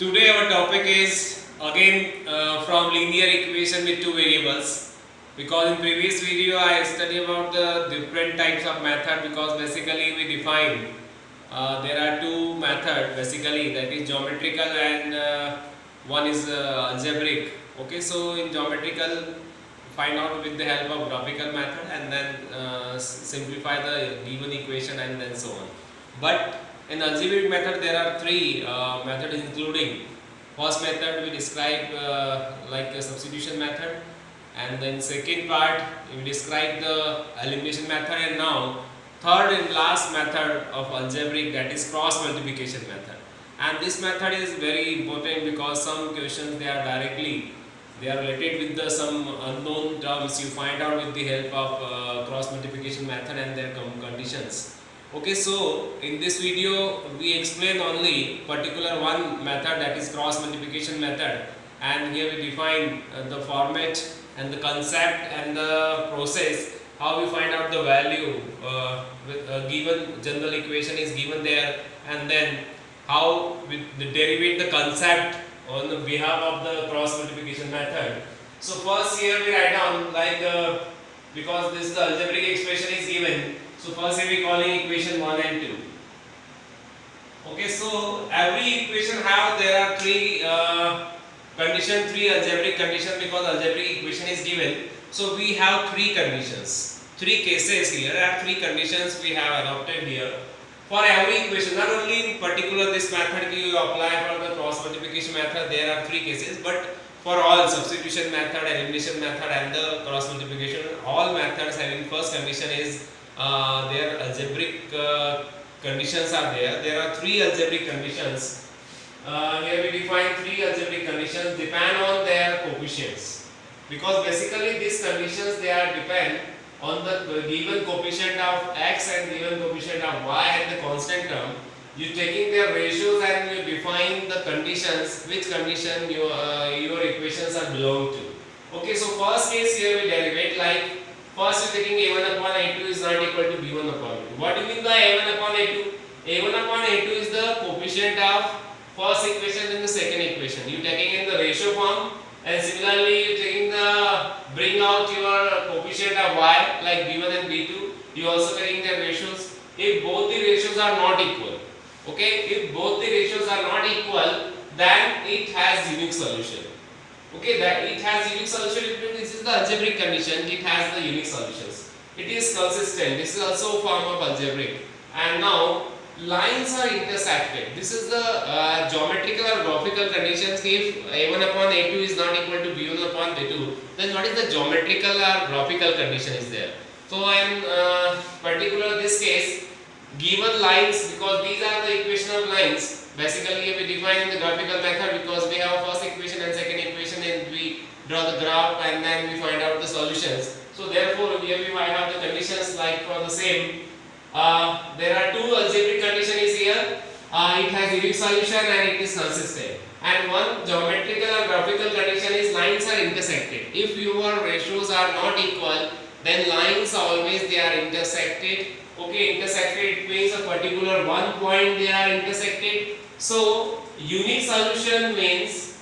Today our topic is again from linear equation with two variables, because in previous video I studied about the different types of method, because basically we define there are two method basically, that is geometrical and one is algebraic. Okay, so in geometrical find out with the help of graphical method and then simplify the given equation and then so on. But in algebraic method there are three methods, including first method we describe like a substitution method, and then second part we describe the elimination method, and now third and last method of algebraic, that is cross multiplication method. And this method is very important because some questions they are related with the some unknown terms you find out with the help of cross multiplication method and their conditions. Okay, so in this video we explain only particular one method, that is cross multiplication method, and here we define the format and the concept and the process how we find out the value with a given general equation is given there, and then how we derivate the concept on the behalf of the cross multiplication method. So first here we write down like because this the algebraic expression is given, so first here we calling equation 1 and 2. Okay, so every equation have there are three condition, three algebraic condition, because algebraic equation is given. So we have three conditions, three cases here, and three conditions we have adopted here. For every equation, not only in particular this method you apply for the cross multiplication method, there are three cases, but for all substitution method, elimination method and the cross multiplication, all methods having first condition is their algebraic conditions are there. There are three algebraic conditions. Here we define three algebraic conditions depend on their coefficients, because basically these conditions they are depend on the given coefficient of x and given coefficient of y and the constant term. You taking their ratios and you define the conditions, which condition your equations are belong to. Okay, so first case here we derivate like first you taking a1 upon a2 is not equal to b1 upon b2. What do you mean by a1 upon a2? a1 upon a2 is the coefficient of first equation and the second equation. You taking in the ratio form, and similarly you taking the bring out your coefficient of y like b1 and b2. You also taking their ratios. If both the ratios are not equal, okay, if both the ratios are not equal, then it has unique solution. Okay, that it has unique solution, it means this is the algebraic condition, it has the unique solutions. It is consistent. This is also a form of algebraic. And now lines are intersected. This is the geometrical or graphical conditions. If a1 upon a2 is not equal to b1 upon b2, then what is the geometrical or graphical condition is there? So in particular this case, given lines, because these are the equation of lines, basically we define in the graphical method because we have first equation and second equation and we draw the graph and then we find out the solutions. So therefore here we might have the conditions like for the same. There are two algebraic condition is here. It has unique solution and it is consistent. And one geometrical or graphical condition is lines are intersected. If your ratios are not equal, then lines always they are intersected. Okay, intersected it means a particular one point they are intersected. So unique solution means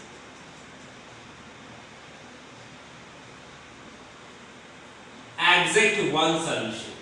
exact one solution.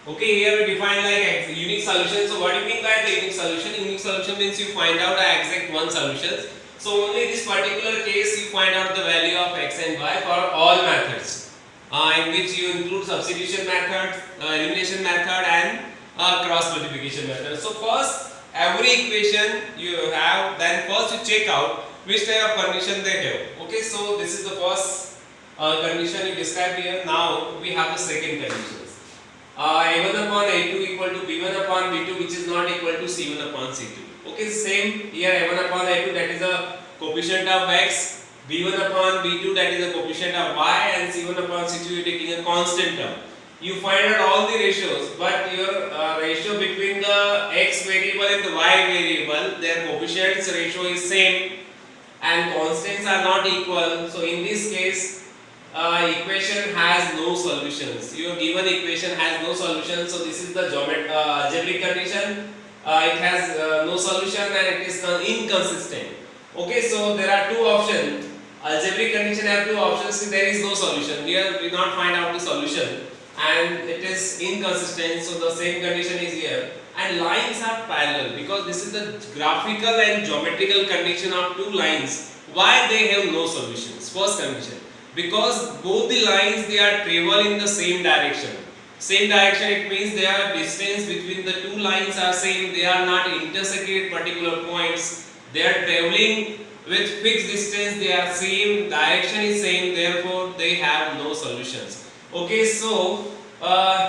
Okay, here we define like unique solution. So what do you mean by the unique solution? Unique solution means you find out the exact one solutions. So only this particular case you find out the value of x and y for all methods, in which you include substitution method, elimination method and cross multiplication method. So first every equation you have, then first you check out which type of condition they have. Okay, so this is the first condition you described here. Now we have the second condition. a1 upon a2 equal to b1 upon b2, which is not equal to c1 upon c2. Okay, same here a1 upon a2, that is a coefficient of x, b1 upon b2 that is a coefficient of y, and c1 upon c2 you are taking a constant term. You find out all the ratios, but your ratio between the x variable and the y variable, their coefficients ratio is same and constants are not equal. So in this case equation has no solutions. Your given equation has no solution, so this is the algebraic condition. It has no solution and it is inconsistent. Okay, so there are two options. Algebraic condition have two options. There is no solution. Here we not find out the solution, and it is inconsistent. So the same condition is here. And lines are parallel because this is the graphical and geometrical condition of two lines. Why they have no solutions? First condition, because both the lines they are travel in the same direction. Same direction, it means their distance between the two lines are same. They are not intersected particular points. They are traveling with fixed distance. They are same. Direction is same. Therefore, they have no solutions. Okay, so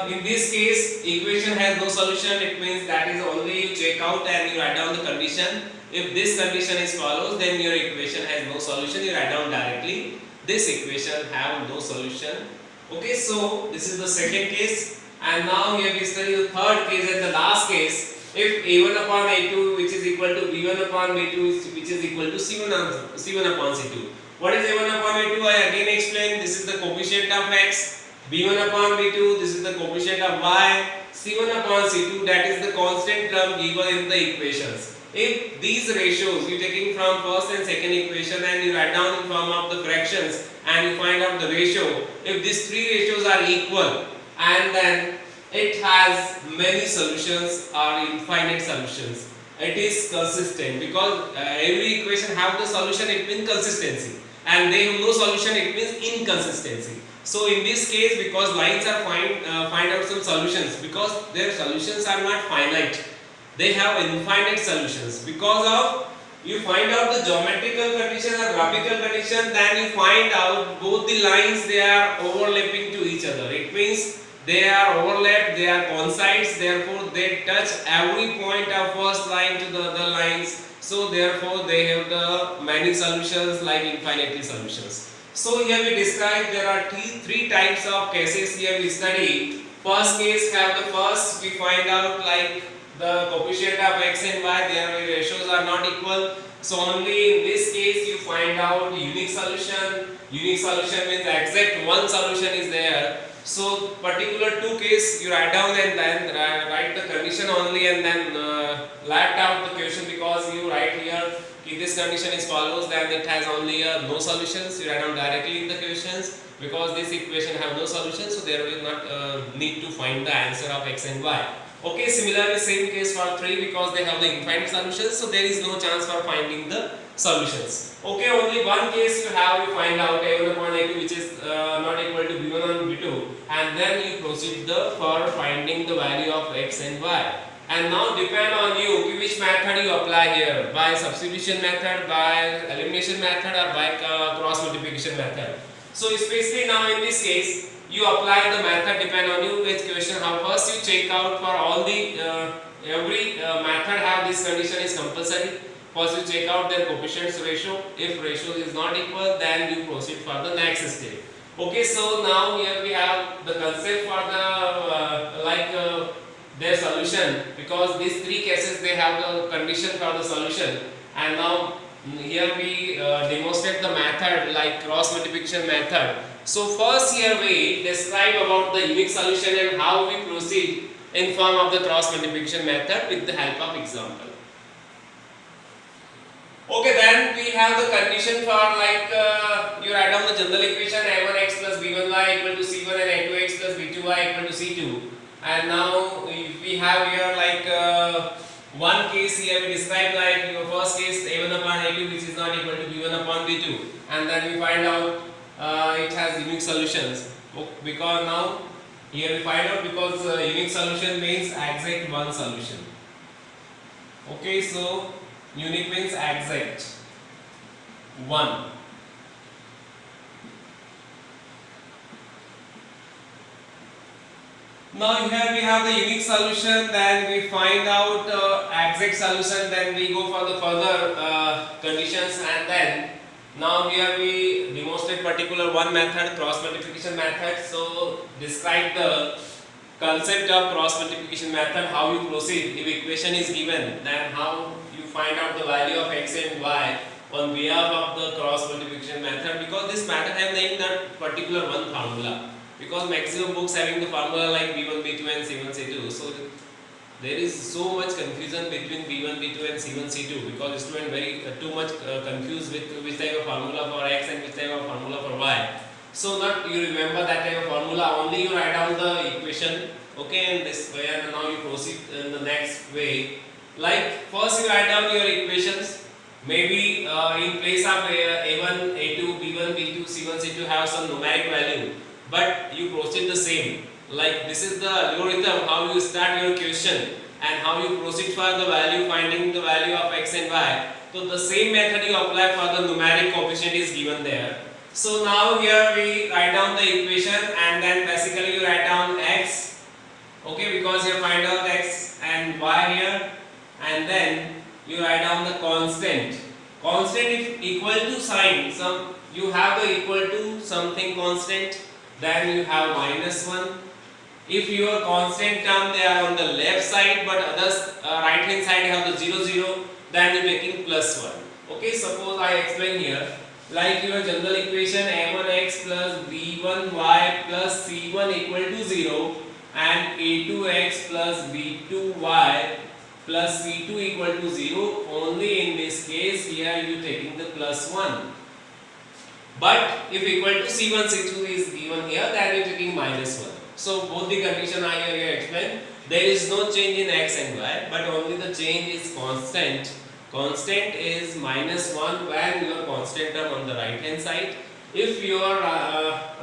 in this case, equation has no solution. It means that is only you check out and you write down the condition. If this condition is follows, then your equation has no solution. You write down directly. This equation have no solution. Okay, so this is the second case, and now here we study the third case and the last case. If a1 upon a2 which is equal to b1 upon b2 which is equal to c1 upon c2. What is a1 upon a2? I again explain. This is the coefficient of x. b1 upon b2, this is the coefficient of y. c1 upon c2, that is the constant term given in the equations. If these ratios you taking from first and second equation and you write down in form of the fractions and you find out the ratio, if these three ratios are equal and then it has many solutions or infinite solutions, it is consistent because every equation have the solution, it means consistency, and they have no solution, it means inconsistency. So in this case, because lines are find out some solutions, because their solutions are not finite, they have infinite solutions. Because of you find out the geometrical condition or graphical condition, then you find out both the lines they are overlapping to each other. It means they are overlapped, they are coincides, therefore they touch every point of first line to the other lines. So therefore they have the many solutions like infinitely solutions. So here we describe there are three types of cases here we study. First case have the first we find out like the coefficient of x and y, their ratios are not equal. So only in this case you find out unique solution. Unique solution means exact one solution is there. So particular two case you write down and then write the condition only and then write out the question, because you write here if this condition is follows then it has only no solutions. You write down directly in the questions because this equation have no solution, so there will not need to find the answer of x and y. Okay, similarly same case for 3 because they have the infinite solutions, so there is no chance for finding the solutions. Okay, only one case you have, you find out a1 upon a2 which is not equal to b1 on b2, and then you proceed for finding the value of x and y. And now depend on you which method you apply here, by substitution method, by elimination method, or by cross multiplication method. So especially now in this case you apply the method depend on you which question. How first you check out for all the every method have this condition is compulsory. First you check out their coefficients ratio. If ratio is not equal, then you proceed for the next step. Okay, so now here we have the concept for the their solution, because these three cases they have the condition for the solution, and now here we demonstrate the method like cross multiplication method. So first here we describe about the unique solution and how we proceed in form of the cross multiplication method with the help of example. Okay, then we have the condition for like you write down the general equation a1x plus b1y equal to c1 and a2x plus b2y equal to c2. And now we have here like one case here we describe like your first case a1 upon a2 which is not equal to b1 upon b2, and then we find out it has unique solutions. Because now here we find out because unique solution means exact one solution. Okay, so unique means exact one. Now here we have the unique solution, then we find out exact solution, then we go for the further conditions, and then now here we demonstrate particular one method, cross multiplication method. So describe the concept of cross multiplication method, how you proceed. If equation is given, then how you find out the value of x and y. on behalf of the cross multiplication method, because this method have named that particular one formula, because maximum books having the formula like B1, B2 and C1, C2. So there is so much confusion between B1, B2 and C1, C2, because student very too much confused with which type of formula for X and which type of formula for Y. So not you remember that type of formula, only you write down the equation, okay, in this way, and now you proceed in the next way. Like first you write down your equations, maybe in place of A1, A2, B1, B2, C1, C2 have some numeric value, but you proceed the same. Like this is the algorithm how you start your question and how you proceed for the value, finding the value of X and Y. So the same method you apply for the numeric coefficient is given there. So now here we write down the equation and then basically you write down X, okay, because you find out X and Y here, and then you write down the constant. Constant if equal to sign, some you have the equal to something constant, then you have -1. If your constant term they are on the left side but others right hand side have the 0, 0, then you taking +1. Okay, suppose I explain here, like your general equation a1x plus b1y plus c1 equal to 0 and a2x plus b2y plus c2 equal to 0, only in this case here you taking the +1. But if equal to c1, c2 is given here, then you taking -1. So both the condition I here explained. There is no change in x and y, but only the change is constant. Constant is -1 when your constant term on the right hand side. If your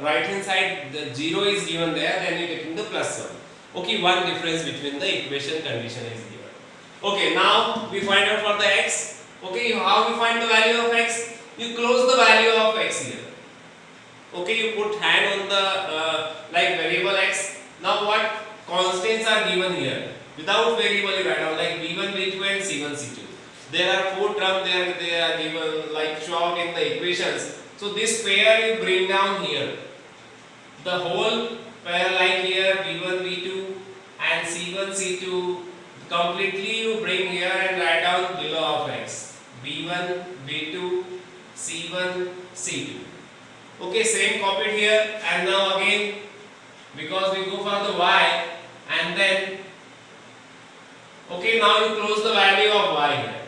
right hand side the 0 is given there, then you taking the +1. Okay, one difference between the equation condition is given. Okay, now we find out for the x. Okay, how we find the value of x? You close the value of x here. Okay, you put hand on the like variable x. Now what constants are given here? Without variable you write down like b1, b2 and c1, c2. There are 4 terms there, they are given like shown in the equations. So this pair you bring down here. The whole pair like here b1, b2 and c1, c2 completely you bring here and write down below of x. b1, b2, c1, c2. Okay, same copied here, and now again because we go for the y, and then okay, now you close the value of y here.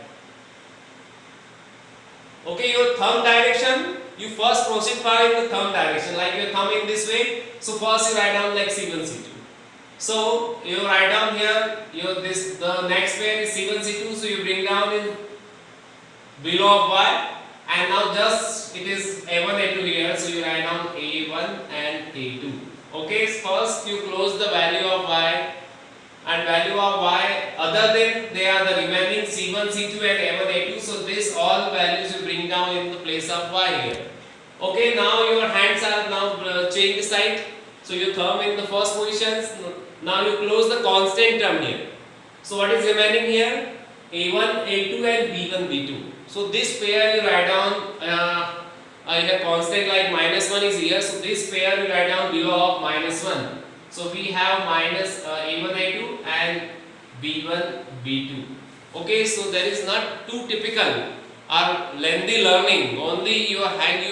Okay, your thumb direction, you first proceed for in the thumb direction, like your thumb in this way. So first you write down like c1, c2. So you write down here your this the next pair is c1, c2. So you bring down in below of y. And now just it is a1, a2 here, so you write down a1 and a2. Okay, first you close the value of y and value of y, other than they are the remaining c1, c2 and a1, a2. So this all values you bring down in the place of y here. Okay, now your hands are now change the side. So you thumb in the first positions. Now you close the constant term here. So what is remaining here? a1, a2 and b1, b2. So this pair you write down, I have constant like -1 is here. So this pair you write down below of -1. So we have minus a1, a2 and b1, b2. Okay, so there is not too typical or lengthy learning. Only your hand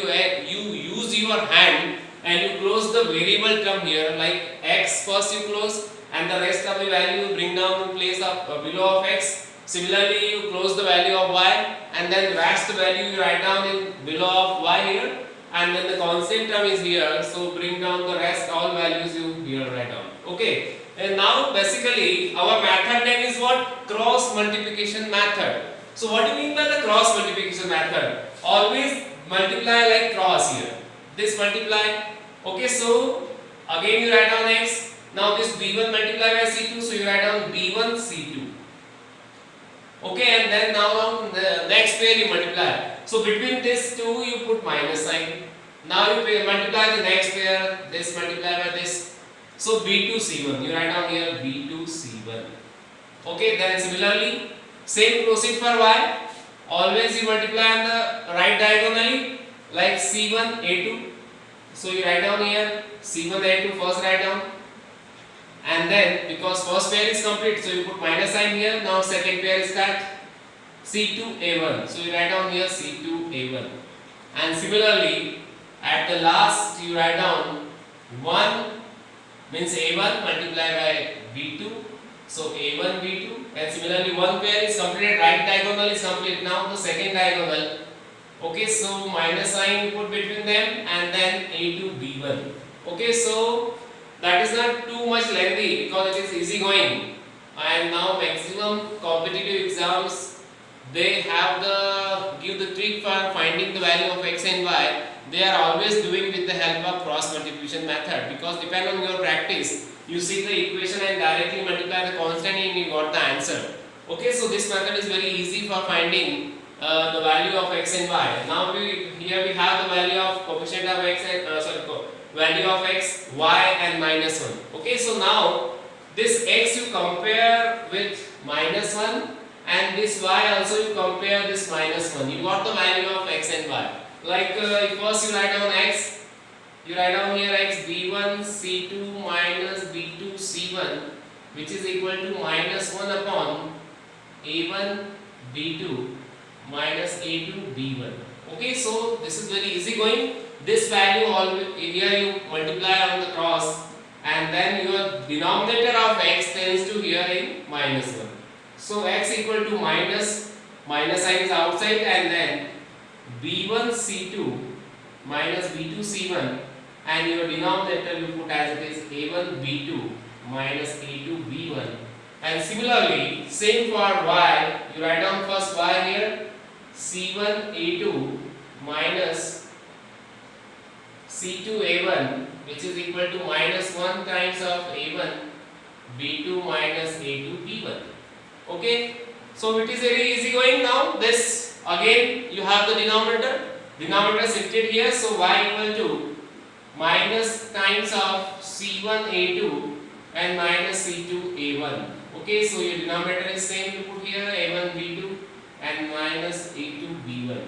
you use your hand and you close the variable term here like x first you close and the rest of the value you bring down in place of below of x. Similarly, you close the value of y and then rest value you write down in below of y here, and then the constant term is here. So bring down the rest all values you here write down. Okay. And now basically our method name is what? Cross multiplication method. So what do you mean by the cross multiplication method? Always multiply like cross here. This multiply. Okay. So again you write down x. Now this b1 multiply by c2. So you write down b1 c2. Okay, and then now the next pair you multiply. So between this two you put minus sign. Now you multiply the next pair, this multiply by this. So b2 c1, you write down here b2 c1. Okay, then similarly same proceed for y. Always you multiply on the right diagonally like c1 a2. So you write down here c1 a2 first write down. And then because first pair is complete, so you put minus sign here. Now second pair is that. C2A1. So you write down here C2A1. And similarly, at the last you write down 1 means A1 multiplied by B2. So A1 B2, and similarly one pair is completed, right diagonal is complete. Now the second diagonal. Okay, so minus sign you put between them and then A2 B1. Okay, so that is not too much lengthy because it is easy going. And now maximum competitive exams, they have the give the trick for finding the value of x and y. They are always doing with the help of cross multiplication method, because depend on your practice, you see the equation and directly multiply the constant and you got the answer. Okay, so this method is very easy for finding the value of x and y. Now here we have the value of coefficient of x and value of x, y and minus 1. Okay, so now this x you compare with minus 1 and this y also you compare this minus 1. You got the value of x and y. Like first you write down x, you write down here x b1 c2 minus b2 c1, which is equal to minus 1 upon a1 b2 minus a2 b1. Okay, so this is very easy going. This value always here you multiply on the cross and then your denominator of x tends to here in minus 1. So x equal to minus sign is outside, and then b1 c2 minus b2 c1, and your denominator you put as it is a1 b2 minus a2 b1. And similarly same for y, you write down first y here c1 a2 minus c2 a1, which is equal to minus 1 times of a1 b2 minus a2 b1. Okay, so it is very easy going. Now this again you have the denominator shifted here, so y equal to minus times of c1 a2 and minus c2 a1. Okay, so your denominator is same, you put here a1 b2 and minus a2 b1.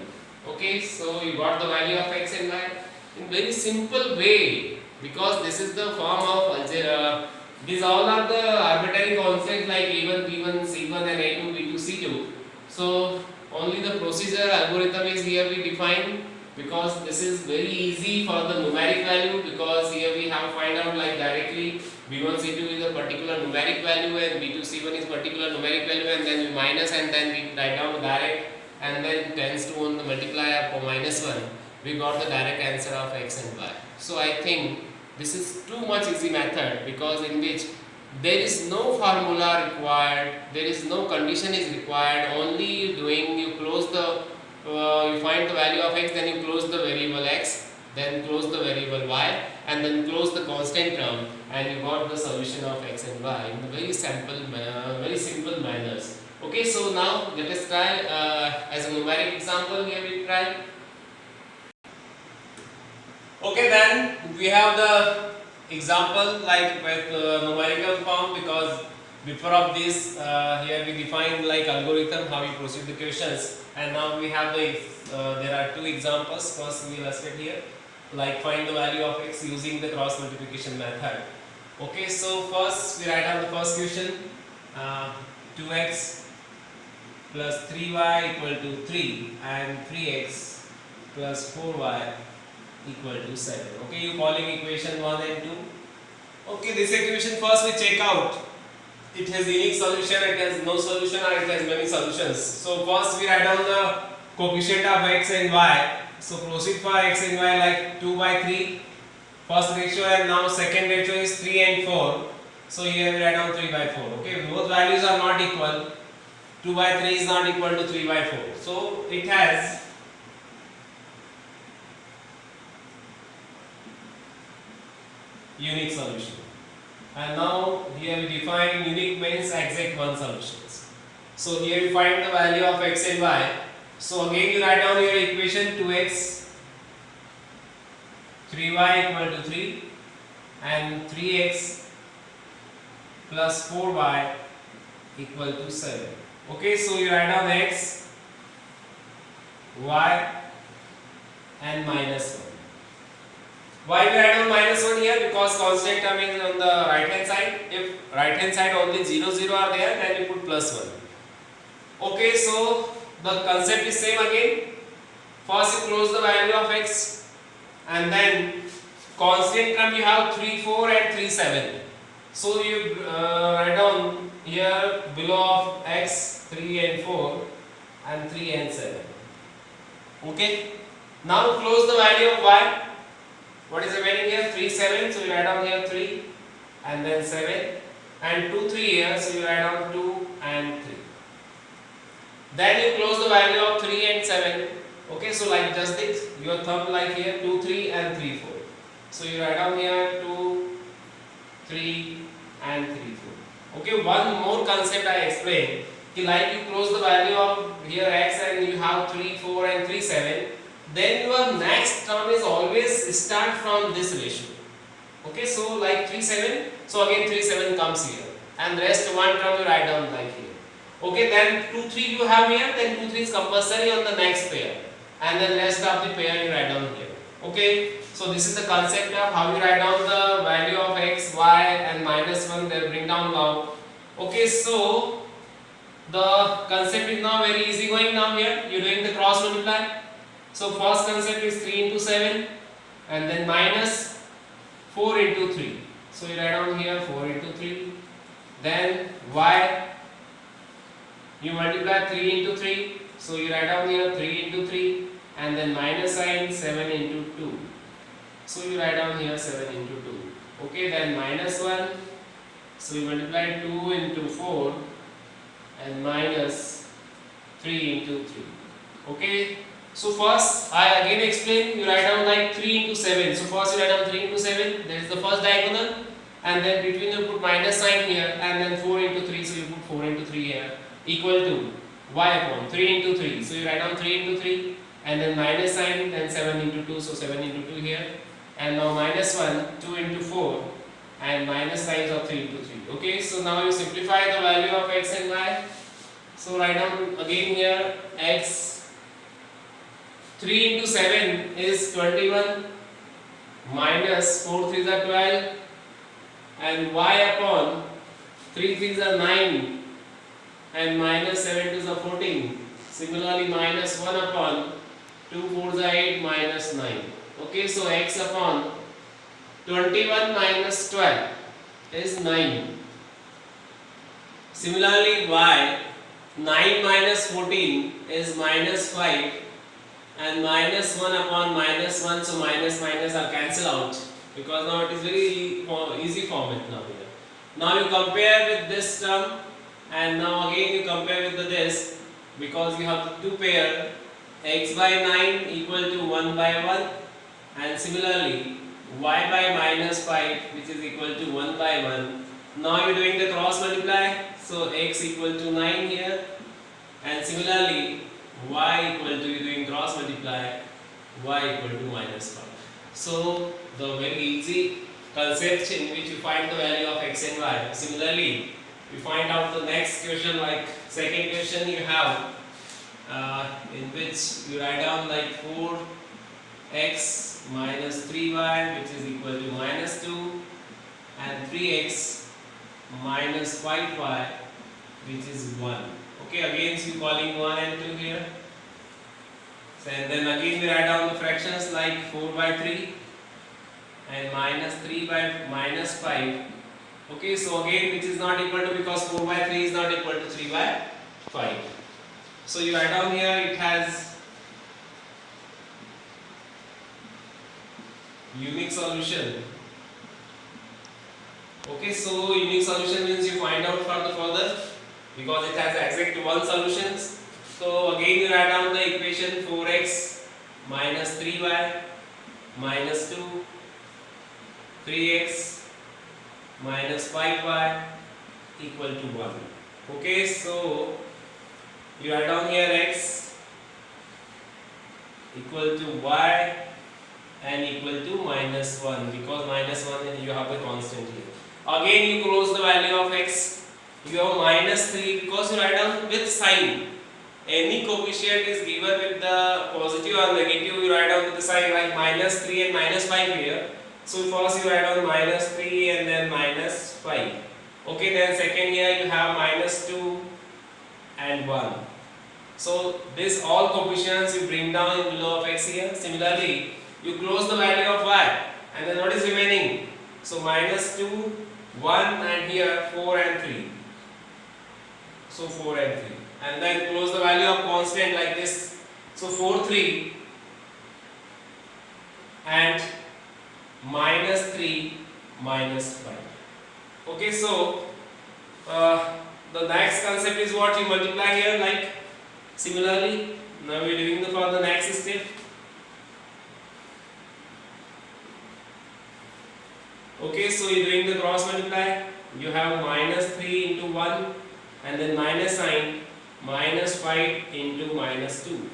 Okay, so you got the value of x and y in very simple way, because this is the form of algebra. These all are the arbitrary constants like a1 b1 c1 and a2 b2 c2. So only the procedure algorithm is here we define, because this is very easy for the numeric value, because here we have find out like directly b1 c2 is a particular numeric value and b2 c1 is particular numeric value, and then we minus and then we write down direct and then tends to on the multiplier for minus 1, we got the direct answer of x and y. So I think this is too much easy method, because in which there is no formula required, there is no condition is required, only doing you close the you find the value of x, then you close the variable x, then close the variable y, and then close the constant term, and you got the solution of x and y in very simple manners. Okay, so now let us try as a numeric example. Here we try. Okay, then we have the example like with numerical form, because before of this here we define like algorithm how you proceed the questions, and now we have the there are two examples. First we will illustrate here, like find the value of x using the cross multiplication method. Okay, so first we write down the first question, 2x plus 3y equal to 3 and 3x plus 4y equal to 7. Okay, you calling equation 1 and 2. Okay, this equation first we check out. It has unique solution, it has no solution, or it has many solutions. So first we write down the coefficient of x and y. So proceed for x and y like 2 by 3. First ratio, and now second ratio is 3 and 4. So here we write down 3 by 4. Okay, both values are not equal. 2 by 3 is not equal to 3 by 4. So it has unique solution. And now here we define unique means exact one solutions. So here we find the value of x and y. So again you write down your equation 2x 3y equal to 3 and 3x plus 4y equal to 7. Okay, so you write down x, y and minus 1. Why we write down minus 1 here? Because constant term is on the right hand side. If right hand side only 0, 0 are there, then you put plus 1. Okay, so the concept is same again. First you close the value of x, and then constant term you have 3, 4 and 3, 7. So you write down here below of x 3 and 4 and 3 and 7. Okay. Now close the value of y. What is remaining here? 3, 7. So you write down here 3 and then 7 and 2, 3 here. So you write down 2 and 3. Then you close the value of 3 and 7. Okay. So like just this, your thumb like here 2, 3 and 3, 4. So you write down here 2, 3 and 3, 4. Okay. One more concept I explained. Like you close the value of here x and you have 3, 4 and 3, 7. Then your next term is always start from this ratio. Okay, so like 3, 7. So again 3, 7 comes here, and rest one term you write down like here. Okay, then 2, 3 you have here. Then 2, 3 is compulsory on the next pair, and then rest of the pair you write down here. Okay, so this is the concept of how you write down the value of x, y, and -1. Then bring down now. Okay, so the concept is now very easy going now here. You're doing the cross multiply. So first concept is 3 into 7 and then minus 4 into 3. So you write down here 4 into 3. Then y, you multiply 3 into 3. So you write down here 3 into 3 and then minus sign 7 into 2. So you write down here 7 into 2. Okay, then minus 1. So you multiply 2 into 4 and minus 3 into 3. Okay. So first I again explain, you write down like 3 into 7. So first you write down 3 into 7, that is the first diagonal, and then between you put minus sign here, and then 4 into 3, so you put 4 into 3 here, equal to y upon 3 into 3. So you write down 3 into 3, and then minus sign, then 7 into 2, so 7 into 2 here, and now minus 1, 2 into 4, and minus signs of 3 into 3. Okay, so now you simplify the value of x and y. So write down again here x. 3 into 7 is 21 minus 4 3s are 12 and y upon 3 3s are 9 and minus 7 2s are 14. Similarly minus 1 upon 2 4s are 8 minus 9. Okay, so x upon 21 minus 12 is 9. Similarly y, 9 minus 14 is minus 5. And minus 1 upon minus 1, so minus minus are cancelled out, because now it is very easy format now here. Now you compare with this term, and now again you compare with this, because you have two pair, x by 9 equal to 1 by 1, and similarly y by minus 5 which is equal to 1 by 1. Now you are doing the cross multiply, so x equal to 9 here, and similarly y equal to, you doing cross multiply, y equal to minus 1. So the very easy concept in which you find the value of x and y. Similarly, you find out the next question, like second question you have in which you write down like 4x minus 3y which is equal to minus 2 and 3x minus 5y which is 1. Okay, again you calling 1 and 2 here. So, and then again we write down the fractions like 4 by 3 and minus 3 by minus 5. Okay, so again which is not equal to, because 4 by 3 is not equal to 3 by 5. So you write down here it has unique solution. Okay, so unique solution means you find out from the further, because it has exact one solutions. So again you write down the equation 4x minus 3y minus 2, 3x minus 5y equal to 1. Okay, so you write down here x equal to y and equal to minus 1, because minus 1 and you have the constant here. Again you close the value of x, you have minus 3, because you write down with sign. Any coefficient is given with the positive or negative, you write down with the sign, like minus 3 and minus 5 here. So first you write down minus 3 and then minus 5. Okay, then second here you have minus 2 and 1. So this all coefficients you bring down in below of x here. Similarly, you close the value of y, and then what is remaining? So minus 2, 1, and here 4 and 3. So 4 and 3. And then close the value of constant like this. So 4, 3 and minus 3 minus 5. Okay, so the next concept is what you multiply here, like similarly. Now we are doing for the next step. Okay, so you are doing the cross multiply. You have minus 3 into 1 and then minus sign, minus 5 into minus 2.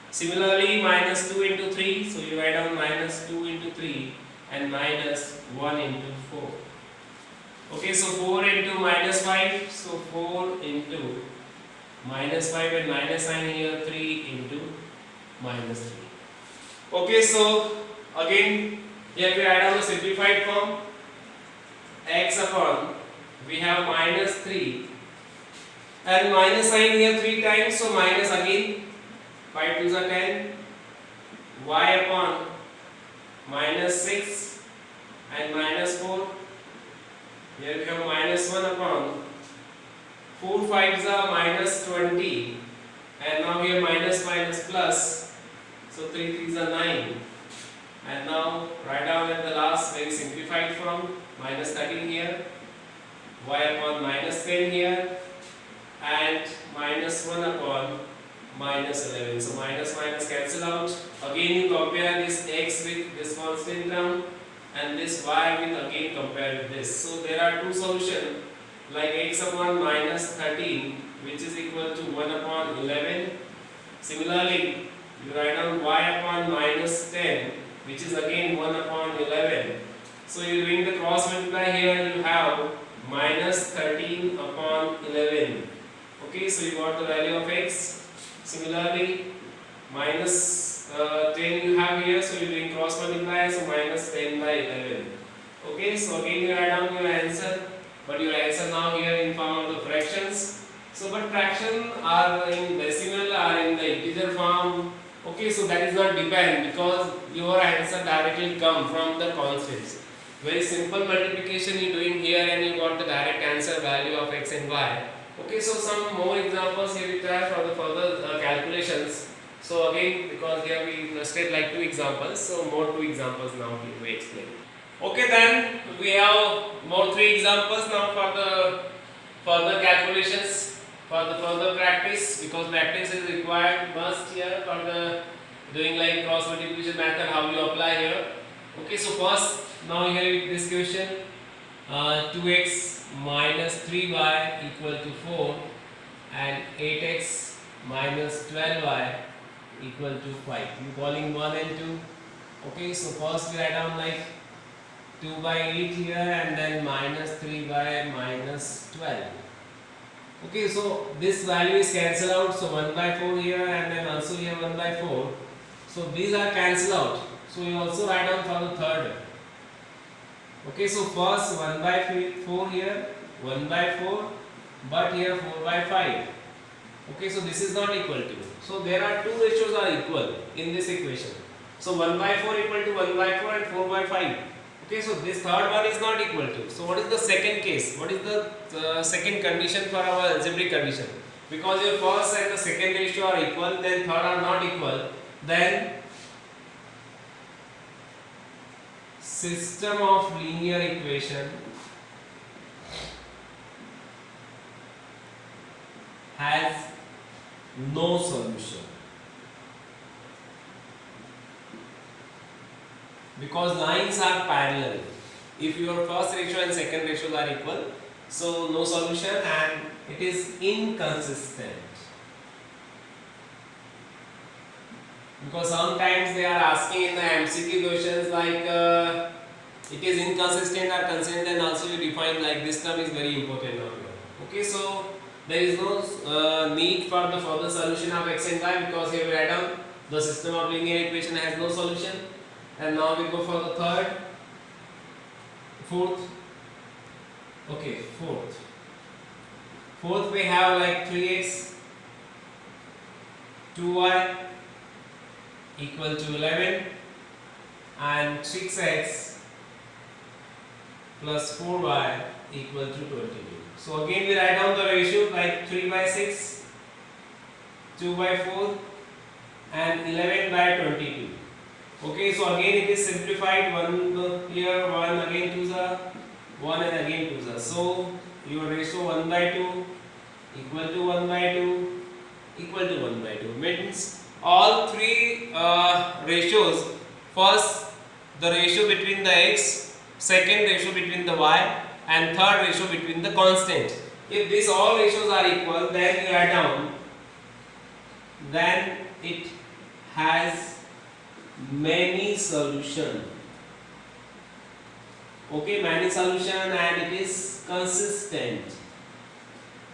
Similarly, minus 2 into 3, so you write down minus 2 into 3 and minus 1 into 4. Okay, so 4 into minus 5, so 4 into minus 5 and minus sign here 3 into minus 3. Okay, so again here we write down the simplified form. X upon, we have minus 3 and minus sign here 3 times, so minus again, 5 2s are 10, y upon minus 6 and minus 4, here we have minus 1 upon 4 5s are minus 20, and now here minus minus plus, so 3 3s are 9, and now write down at the last very simplified form, minus 13 here, y upon minus 10 here, and minus 1 upon minus 11. So minus minus cancel out. Again you compare this x with this constant term and this y with again compare with this. So there are two solutions, like x upon minus 13 which is equal to 1 upon 11. Similarly you write down y upon minus 10 which is again 1 upon 11. So you are doing the cross multiply here, you have minus 13 upon 11. Okay, so you got the value of x. Similarly, minus 10 you have here, so you are doing cross multiply, so minus 10 by 11. Okay, so again you write down your answer, but your answer now here in form of the fractions. So but fraction are in decimal, are in the integer form. Okay, so that is not depend, because your answer directly come from the constants. Very simple multiplication you doing here and you got the direct answer value of x and y. Okay, so some more examples here we try for the further calculations. So again, because here we listed like 2 examples, so more 2 examples now we explain. Okay, then we have more 3 examples now for the further calculations, for the further practice, because practice is required must here for the doing like cross multiplication method, how you apply here. Okay, so first now here this question, 2x minus 3y equal to 4 and 8x minus 12y equal to 5. You calling 1 and 2. Okay, so first we write down like 2 by 8 here and then minus 3 by minus 12. Okay, so this value is cancelled out, so 1 by 4 here and then also here 1 by 4. So these are cancelled out. So you also write down for the third. Okay, so first 1 by 4 here, 1 by 4, but here 4 by 5. Okay, so this is not equal to. So there are two ratios are equal in this equation. So 1 by 4 equal to 1 by 4 and 4 by 5. Okay, so this third one is not equal to. So what is the second case? What is the second condition for our algebraic condition? Because your first and the second ratio are equal, then third are not equal, then system of linear equation has no solution, because lines are parallel. If your first ratio and second ratio are equal, so no solution and it is inconsistent. Because sometimes they are asking in the MCQ questions like it is inconsistent or consistent, and also you define like this term is very important now. Okay, so there is no need for the further solution of x and y, because here we write down the system of linear equation has no solution. And now we go for the third, fourth. Okay, fourth we have like 3x 2y equal to 11 and 6x plus 4y equal to 22. So again we write down the ratio like 3 by 6, 2 by 4 and 11 by 22. Okay, so again it is simplified, 1 here, 1 again 2 the 1 and again 2 the. So your ratio 1 by 2 equal to 1 by 2 equal to 1 by 2 means all three ratios, first the ratio between the x, second ratio between the y and third ratio between the constant. If these all ratios are equal, then you write down, then it has many solution. Okay, many solution and it is consistent.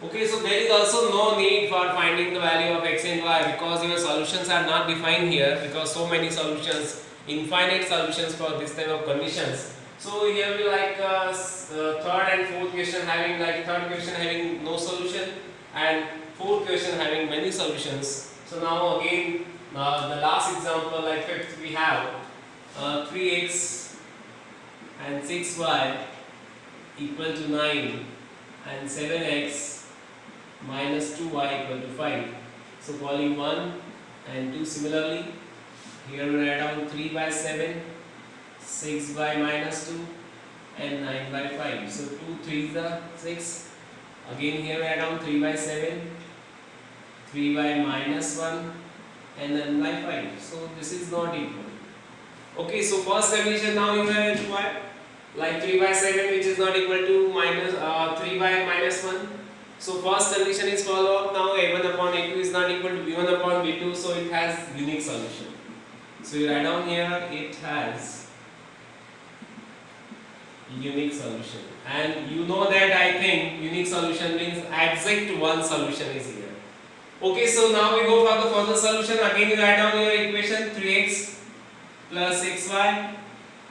Okay, so there is also no need for finding the value of x and y because your solutions are not defined here, because so many solutions, infinite solutions for this type of conditions. So here we like third and fourth question having like third question having no solution and fourth question having many solutions. So now again the last example, like fifth, we have 3x and 6y equal to 9 and 7x minus 2y equal to 5. So calling 1 and 2 similarly. Here we write down 3 by 7, 6 by minus 2 and 9 by 5. So 2 3 is the 6. Again here we write down 3 by 7, 3 by minus 1 and then by 5. So this is not equal. Okay, so first condition now you have y like 3 by 7 which is not equal to minus 3 by minus 1. So first condition is followed. Now a1 upon a2 is not equal to b1 upon b2, so it has unique solution. So you write down here it has unique solution, and you know that I think unique solution means exact one solution is here. Okay, so now we go for the further solution. Again you write down your equation 3x plus 6y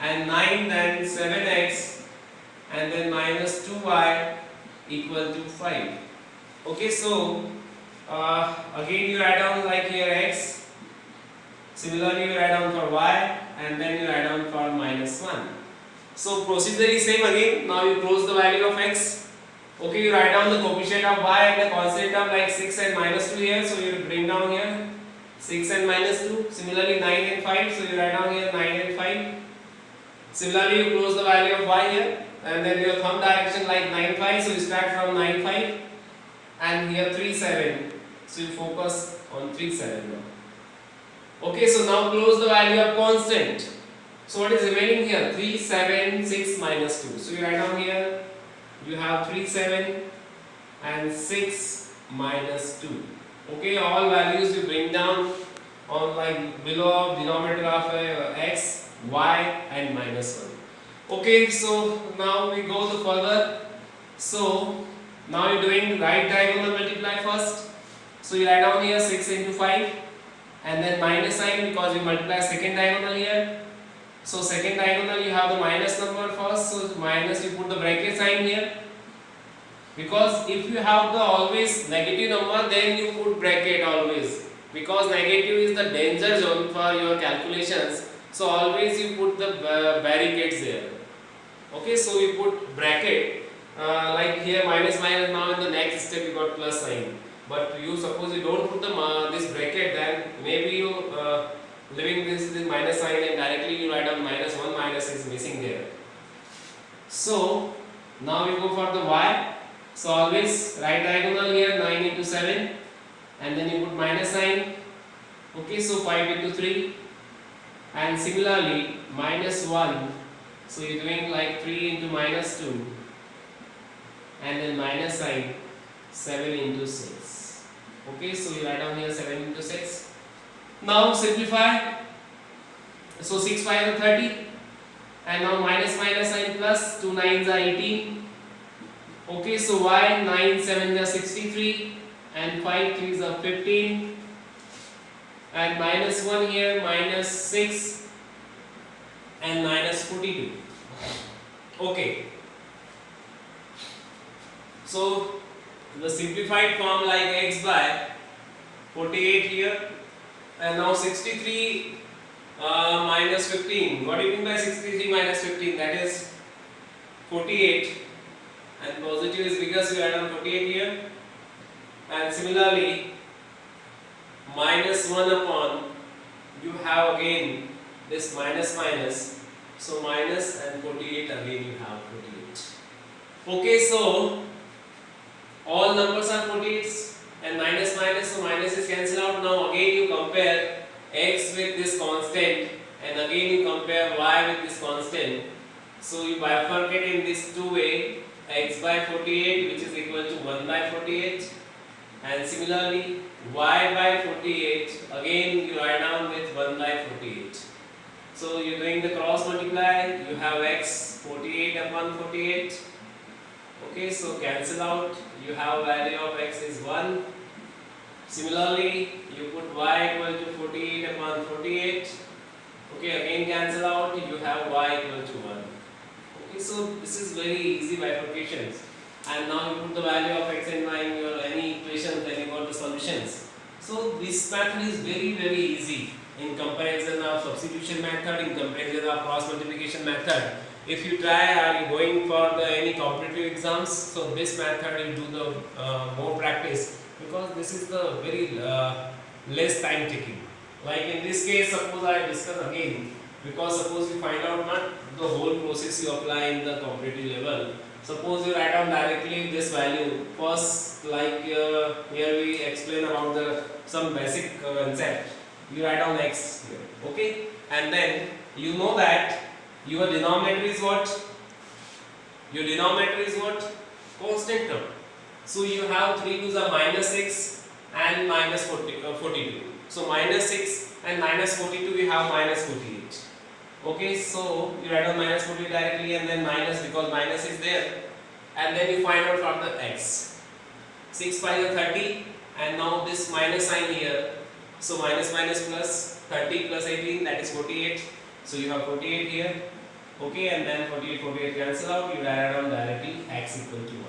and 9 then 7x and then minus 2y equal to 5. Okay, so again you write down like here x, similarly you write down for y and then you write down for minus 1. So procedure is same again. Now you close the value of x. Okay, you write down the coefficient of y and the constant of like 6 and minus 2 here. So you bring down here 6 and minus 2. Similarly 9 and 5. So you write down here 9 and 5. Similarly you close the value of y here. And then your thumb direction like 9 5. So you start from 9 5. And here 3 7. So you focus on 3 7 now. Okay, so now close the value of constant. So what is remaining here? 3 7 6 minus 2. So you write down here you have 3 7 and 6 minus 2. Okay, all values you bring down on like below denominator of x, y and minus 1. Okay, so now we go the further. So now you're doing right diagonal multiply first. So you write down here 6 into 5 and then minus sign because you multiply second diagonal here. So second diagonal you have the minus number first, so minus you put the bracket sign here. Because if you have the always negative number, then you put bracket always. Because negative is the danger zone for your calculations. So always you put the barricades there. Okay, so you put bracket like here minus minus, now in the next step you got plus sign. But you suppose you don't put the this bracket, then maybe you leaving this minus sign and directly you write down minus 1, minus is missing there. So now we go for the y. So always right diagonal here 9 into 7 and then you put minus sign. Okay, so 5 into 3 and similarly minus 1. So you're doing like 3 into minus 2 and then minus sign 7 into 6. Okay, so you write down here 7 into 6. Now simplify. So 6 5 are 30 and now minus minus sign plus 2 9s are 18. Okay, so y 9 7 are 63 and 5 3s are 15 and minus 1 here minus 6 and minus 42. Okay, so the simplified form like x by 48 here And now 63 minus 15. What do you mean by 63 minus 15? That is 48. And positive is bigger, so you add on 48 here. And similarly, minus 1 upon, you have again this minus minus. So minus and 48, again you have 48. Okay, so all numbers are 48 and minus minus, so minus is cancelled out. Now again you compare x with this constant and again you compare y with this constant. So you bifurcate in this two way, x by 48 which is equal to 1 by 48, and similarly y by 48 again you write down with 1 by 48. So you are doing the cross multiply, you have x 48 upon 48. Okay, so cancel out, you have value of x is 1. Similarly, you put y equal to 48 upon 48. Okay, again cancel out, you have y equal to 1. Okay, so this is very easy bifurcations. And now you put the value of x and y in your any equation, then you got the solutions. So this method is very easy in comparison of substitution method, in comparison of cross multiplication method. If you try, are you going for the any competitive exams, so this method you do the more practice, because this is the very less time taking. Like in this case, suppose I discuss again, because suppose you find out not the whole process you apply in the competitive level. Suppose you write down directly this value. First, like here we explain about the some basic concept. You write down x here, okay, and then you know that your denominator is what? Your denominator is what? Constant term. So you have 3 2s are minus 6 and minus 42. So minus 6 and minus 42, we have minus 48. Okay, so you write down minus 40 directly and then minus, because minus is there, and then you find out from the x. 6 5 is 30, and now this minus sign here. So minus minus plus 30 plus 18, that is 48. So you have 48 here. Okay, and then 48 cancel out, you write down directly x equal to 1.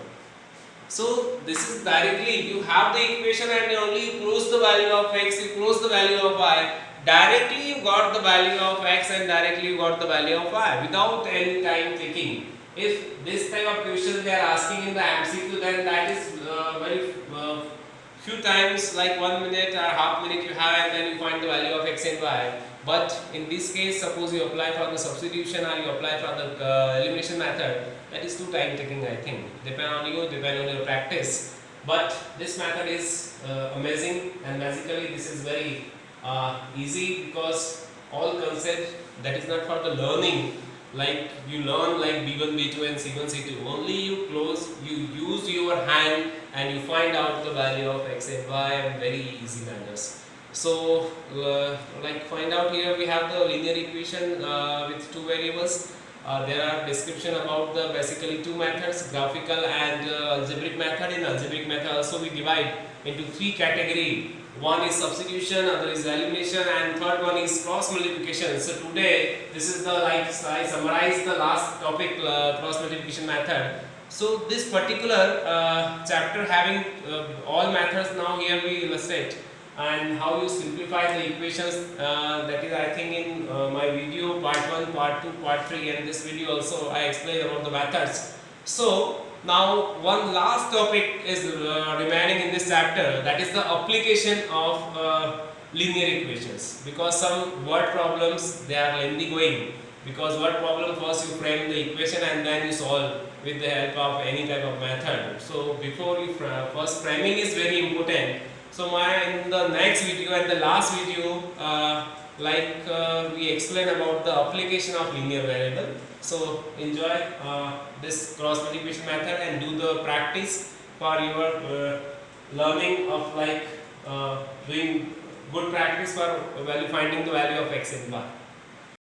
So this is directly, you have the equation and only you close the value of x, you close the value of y. Directly you got the value of x and directly you got the value of y without any time taking. If this type of question they are asking in the MCQ, then that is very few times, like 1 minute or half minute you have, and then you find the value of x and y. But in this case, suppose you apply for the substitution or you apply for the elimination method, that is too time taking, I think. Depend on you, depend on your practice. But this method is amazing, and basically this is very easy, because all concept that is not for the learning, like you learn like B1, B2 and C1, C2. Only you use your hand and you find out the value of x and y in very easy manners. So like find out here we have the linear equation with two variables. There are description about the basically two methods, graphical and algebraic method. In algebraic method also we divide into three category. One is substitution, other is elimination, and third one is cross multiplication. So today this is the, like I summarize the last topic, cross multiplication method. So this particular chapter having all methods, now here we illustrate and how you simplify the equations, that is I think in my video part 1, part 2, part 3, and this video also I explain about the methods. So now one last topic is remaining in this chapter, that is the application of linear equations, because some word problems they are lengthy going, because word problem first you frame the equation and then you solve with the help of any type of method. So before you first framing is very important. So in the next video and the last video, we explain about the application of linear variable. So enjoy this cross multiplication method and do the practice for your learning of doing good practice for finding the value of x and y.